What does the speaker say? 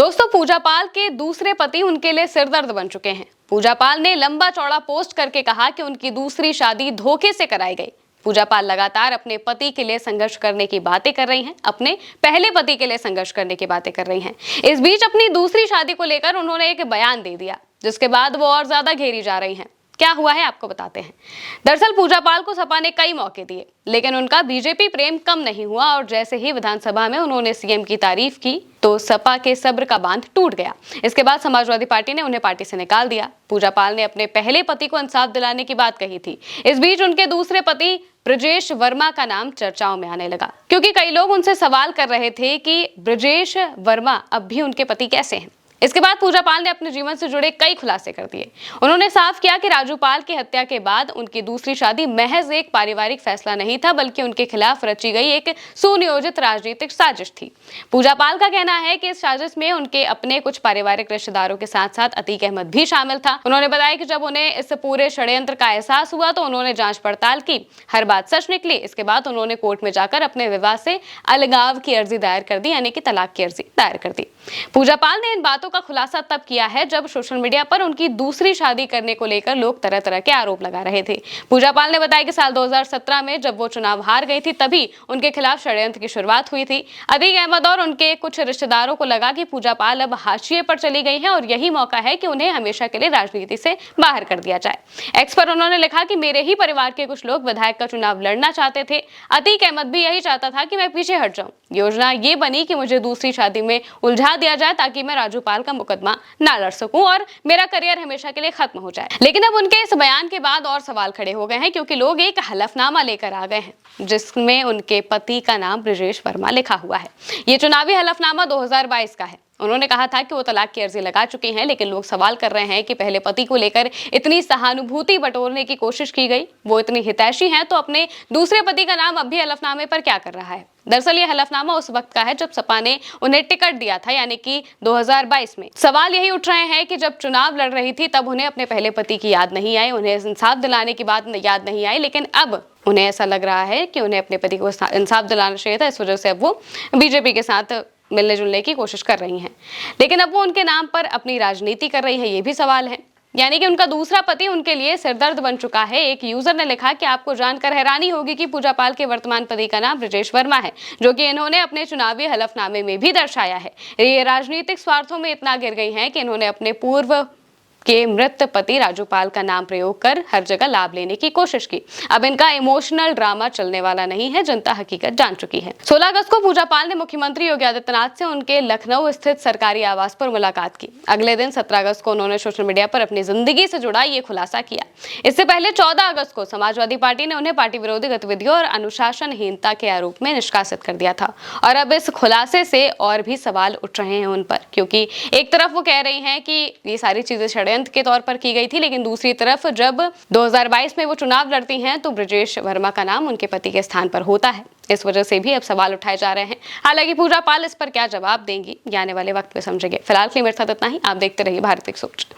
दोस्तों, पूजा पाल के दूसरे पति उनके लिए सिरदर्द बन चुके हैं। पूजा पाल ने लंबा चौड़ा पोस्ट करके कहा कि उनकी दूसरी शादी धोखे से कराई गई। पूजा पाल लगातार अपने पति के लिए संघर्ष करने की बातें कर रही हैं, अपने पहले पति के लिए संघर्ष करने की बातें कर रही हैं। इस बीच अपनी दूसरी शादी को लेकर उन्होंने एक बयान दे दिया, जिसके बाद वो और ज्यादा घेरी जा रही हैं। क्या हुआ है आपको बताते हैं। दरअसल पूजा पाल को सपा ने कई मौके दिए, लेकिन उनका बीजेपी प्रेम कम नहीं हुआ और जैसे ही विधानसभा में उन्होंने सीएम की तारीफ की तो सपा के सब्र का बांध टूट गया। इसके बाद समाजवादी पार्टी ने उन्हें पार्टी से निकाल दिया। पूजा पाल ने अपने पहले पति को इंसाफ दिलाने की बात कही थी। इस बीच उनके दूसरे पति ब्रजेश वर्मा का नाम चर्चाओं में आने लगा, क्योंकि कई लोग उनसे सवाल कर रहे थे कि ब्रजेश वर्मा अब भी उनके पति कैसे हैं। इसके बाद पूजा पाल ने अपने जीवन से जुड़े कई खुलासे कर दिए। उन्होंने साफ किया कि राजू पाल की हत्या के बाद उनकी दूसरी शादी महज एक पारिवारिक फैसला नहीं था, बल्कि उनके खिलाफ रची गई एक सुनियोजित राजनीतिक साजिश थी। पूजा पाल का कहना है कि इस साजिश में उनके अपने कुछ पारिवारिक रिश्तेदारों के साथ साथ अतीक अहमद भी शामिल था। उन्होंने बताया कि जब उन्हें इस पूरे षड्यंत्र का एहसास हुआ तो उन्होंने जांच पड़ताल की। हर बात सच निकली। इसके बाद उन्होंने कोर्ट में जाकर अपने विवाह से अलगाव की अर्जी दायर कर दी, यानी कि तलाक की अर्जी दायर कर दी। पूजा पाल ने इन बातों का खुलासा तब किया है जब सोशल मीडिया पर उनकी दूसरी शादी करने को लेकर लोग तरह तरह के आरोप लगा रहे थे। पूजा पाल ने बताया कि साल 2017 में जब वो चुनाव हार गई थी, तभी उनके खिलाफ षड्यंत्र की शुरुआत हुई थी। अतीक अहमद और उनके कुछ रिश्तेदारों को लगा कि पूजा पाल अब हाशिए पर चली गई हैं और यही मौका है कि उन्हें हमेशा के लिए राजनीति से बाहर कर दिया जाए। एक्स पर उन्होंने लिखा कि मेरे ही परिवार के कुछ लोग विधायक का चुनाव लड़ना चाहते थे। अतीक अहमद भी यही चाहता था कि मैं पीछे हट जाऊं। योजना ये बनी कि मुझे दूसरी शादी में उलझा दिया जाए ताकि मैं राजू पाल का मुकदमा ना लड़ सकूं और मेरा करियर हमेशा के लिए खत्म हो जाए। लेकिन अब उनके इस बयान के बाद और सवाल खड़े हो गए हैं, क्योंकि लोग एक हलफनामा लेकर आ गए हैं जिसमें उनके पति का नाम ब्रजेश वर्मा लिखा हुआ है। ये चुनावी हलफनामा 2022 का है। उन्होंने कहा था कि वो तलाक की अर्जी लगा चुकी हैं, लेकिन लोग सवाल कर रहे हैं कि पहले पति को लेकर इतनी सहानुभूति बटोरने की कोशिश की गई, वो इतनी हितैषी हैं, तो अपने दूसरे पति का नाम अब भी हलफनामे पर क्या कर रहा है। दरअसल ये हलफनामा उस वक्त का है जब सपा ने उन्हें टिकट दिया था, यानी कि 2022 में। सवाल यही उठ रहे हैं कि जब चुनाव लड़ रही थी तब उन्हें अपने पहले पति की याद नहीं आई, उन्हें इंसाफ दिलाने की बात याद नहीं आई, लेकिन अब उन्हें ऐसा लग रहा है कि उन्हें अपने पति को इंसाफ दिलाना चाहिए था। इस वजह से अब वो बीजेपी के साथ मिलने जुलने की कोशिश कर रही हैं, लेकिन अब वो उनके नाम पर अपनी राजनीति कर रही है, ये भी सवाल है। यानी कि उनका दूसरा पति उनके लिए सिरदर्द बन चुका है। एक यूजर ने लिखा कि आपको जानकर हैरानी होगी कि पूजा पाल के वर्तमान पति का नाम ब्रजेश वर्मा है, जो कि इन्होंने अपने चुनावी हलफनामे में भी दर्शाया है। ये राजनीतिक स्वार्थों में इतना गिर गई हैं कि इन्होंने अपने पूर्व के मृत पति राजू पाल का नाम प्रयोग कर हर जगह लाभ लेने की कोशिश की। अब इनका इमोशनल ड्रामा चलने वाला नहीं है, जनता हकीकत जान चुकी है। 16 अगस्त को पूजा पाल ने मुख्यमंत्री योगी आदित्यनाथ से उनके लखनऊ स्थित सरकारी आवास पर मुलाकात की। अगले दिन 17 अगस्त को उन्होंने सोशल मीडिया पर अपनी जिंदगी से जुड़ा ये खुलासा किया। इससे पहले 14 अगस्त को समाजवादी पार्टी ने उन्हें पार्टी विरोधी गतिविधियों और अनुशासनहीनता के आरोप में निष्कासित कर दिया था। और अब इस खुलासे से और भी सवाल उठ रहे हैं उन पर, क्योंकि एक तरफ वो कह रही हैं कि ये सारी चीजें के तौर पर की गई थी, लेकिन दूसरी तरफ जब 2022 में वो चुनाव लड़ती हैं तो ब्रजेश वर्मा का नाम उनके पति के स्थान पर होता है। इस वजह से भी अब सवाल उठाए जा रहे हैं। हालांकि पूजा पाल इस पर क्या जवाब देंगी, ये आने वाले वक्त में समझेंगे। फिलहाल के लिए मेरे साथ इतना ही। आप देखते रहिए भारत एक सोच।